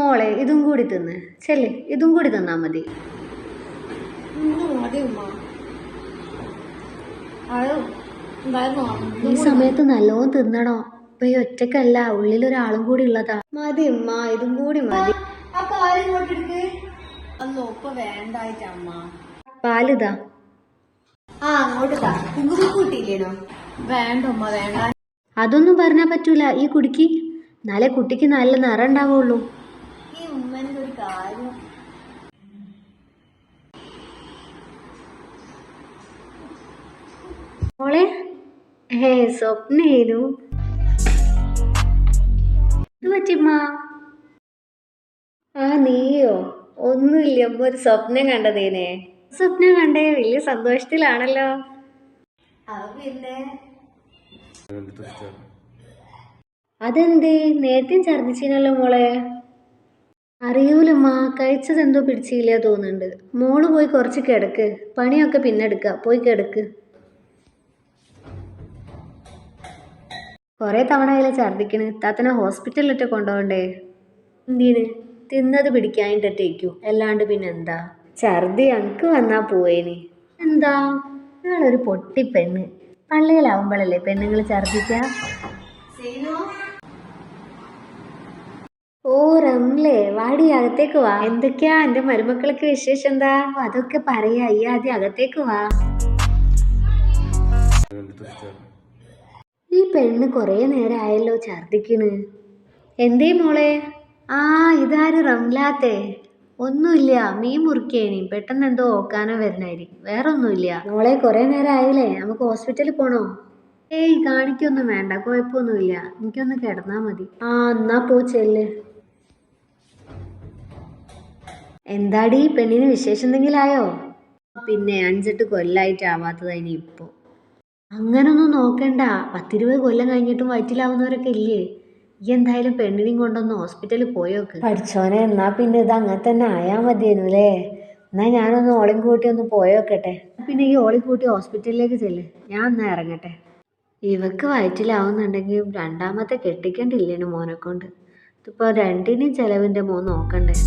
മോളെ ഇതും കൂടി തിന്ന് ചെല്ല്, ഇതും കൂടി തിന്നാ മതി. ഈ സമയത്ത് നല്ലോണം തിന്നണോ? ഇപ്പൊ ഈ ഒറ്റക്കല്ല, ഉള്ളിലൊരാളും കൂടി ഉള്ളതാ. മതി ഉമ്മ, ഇതും കൂടി മതി. പാലിതാ. വേണ്ട ഉമ്മ വേണ്ട. അതൊന്നും പറഞ്ഞാ പറ്റൂല, ഈ കുടിക്ക്. എന്നാലേ കുട്ടിക്ക് നല്ല നിറം ഉണ്ടാവുള്ളൂ. ഈ ഉമ്മന്റെ ഒരു കാര്യം. മോളെ സ്വപ്നേനു ഇത് പറ്റിമ്മ. നീയോ? ഒന്നുമില്ല, അപ്പൊ ഒരു സ്വപ്നം കണ്ടതേനെ. സ്വപ്നം കണ്ടേ വലിയ സന്തോഷത്തിലാണല്ലോ. പിന്നെ അതെന്തേ നേരത്തെയും ഛർദിച്ചിനല്ലോ മോളെ? അറിയൂലമ്മ, കഴിച്ചത് എന്തോ പിടിച്ചില്ല തോന്നുന്നുണ്ട്. മോള് പോയി കുറച്ച് കിടക്ക്, പണിയൊക്കെ പിന്നെ എടുക്ക. പോയി കിടക്ക്. കുറെ തവണ അതിലെ ഛർദിക്കണ്. താത്തനെ ഹോസ്പിറ്റലിലിട്ട് കൊണ്ടുപോകണ്ടേ? എന്തിന്? തിന്നത് പിടിക്കാനിട്ടേക്കൂ, അല്ലാണ്ട് പിന്നെന്താ? ഛർദി അനക്ക് വന്നാ പോയേന്. എന്താ നിങ്ങളൊരു പൊട്ടിപ്പെണ്ണ്. പള്ളിയിലാവുമ്പോഴല്ലേ പെണ്ണുങ്ങൾ ഛർദിക്ക? ഓ റംലേ, വാടി അകത്തേക്ക് വാ. എന്തൊക്കെയാ എന്റെ മരുമക്കളൊക്കെ വിശേഷം? എന്താ അതൊക്കെ പറയാ, ഈ ആദ്യം അകത്തേക്ക് വാ. ഈ പെണ്ണ് കൊറേ നേരം ആയല്ലോ ഛർദിക്കണ്. എന്തേ മോളെ? ഇതാര് റംലാത്തെ? ഒന്നുമില്ല, മീൻ മുറിക്കേനി. പെട്ടെന്ന് എന്തോ ഓക്കാനോ വരുന്നായിരിക്കും, വേറെ ഒന്നുമില്ല. മോളെ കൊറേ നേരം ആയില്ലേ, നമുക്ക് ഹോസ്പിറ്റലിൽ പോണോ? ഏയ് കാണിക്കൊന്നും വേണ്ട, കുഴപ്പമൊന്നുമില്ല. എനിക്കൊന്ന് കിടന്നാ മതി. എന്നാ പോ ചെല്ല്. എന്താടി പെണ്ണിന് വിശേഷം എന്തെങ്കിലും ആയോ? പിന്നെ 5-8 കൊല്ലായിട്ടാവാത്തതായിനി ഇപ്പൊ. അങ്ങനൊന്നും നോക്കണ്ട, 10-20 കൊല്ലം കഴിഞ്ഞിട്ടും വയറ്റിലാവുന്നവരൊക്കെ ഇല്ലേ. ഈ എന്തായാലും പെണ്ണിനെയും കൊണ്ടൊന്ന് ഹോസ്പിറ്റലിൽ പോയോക്ക്. പഠിച്ചോനെ, എന്നാ പിന്നെ ഇത് അങ്ങനെ തന്നെ ആയാ മതിയേനു അല്ലേ. എന്നാ ഞാനൊന്ന് ഓളയും കൂട്ടി ഒന്ന് പോയോക്കട്ടെ. പിന്നെ ഈ ഓളി കൂട്ടി ഹോസ്പിറ്റലിലേക്ക് ചെല്ല്, ഞാൻ ഒന്ന് ഇറങ്ങട്ടെ. ഇവക്ക് വയറ്റിലാവുന്നുണ്ടെങ്കിൽ രണ്ടാമത്തെ കെട്ടിക്കണ്ടില്ലേനു മോനെ കൊണ്ട്. ഇതിപ്പോ രണ്ടിനെയും ചെലവിന്റെ മോൻ നോക്കണ്ടേ.